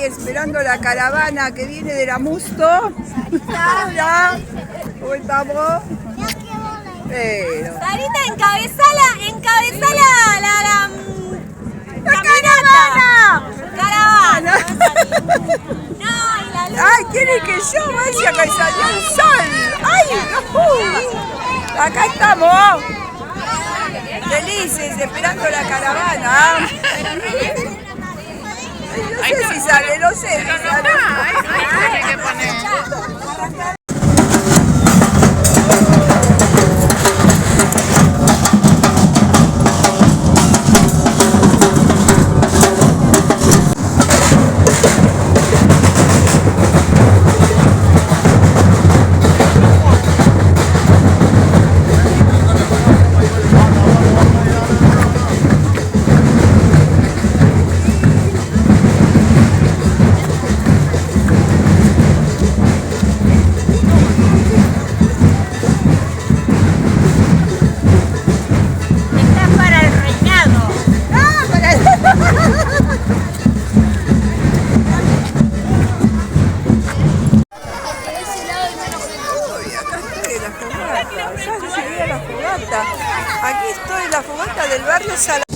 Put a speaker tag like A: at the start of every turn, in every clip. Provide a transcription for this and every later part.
A: ahí esperando la caravana que viene de la Musto. Hola, ¿cómo estamos? Pero...
B: Sarita, encabezala la caminata. Caravana. No, y la luz.
A: ¡Ay, quiere que yo vaya que salió el sol! ¡Ay! Acá estamos, felices, esperando la caravana. No sé si sale, no sé si sale.
C: Tiene que poner.
A: Aquí estoy en la fogata del barrio Saladillo.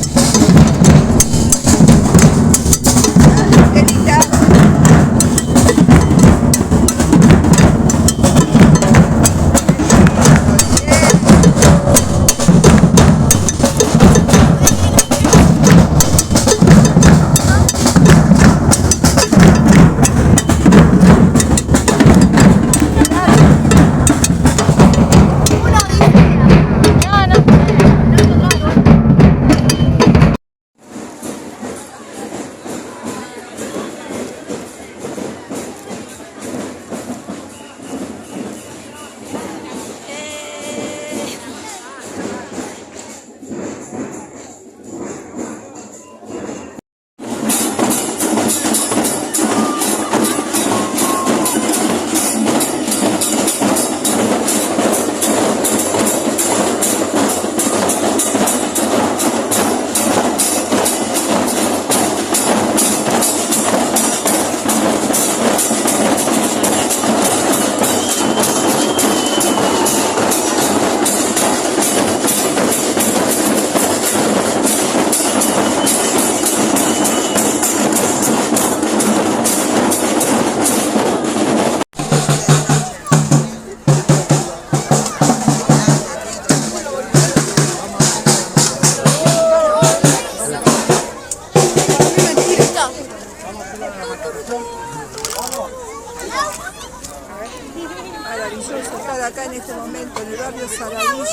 A: Maravilloso estar acá en este momento en el barrio Saladillo.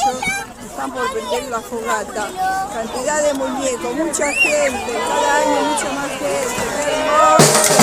A: Están por prender la fogata. Cantidad de muñecos, mucha gente, cada año mucha más gente. ¡Qué hermoso!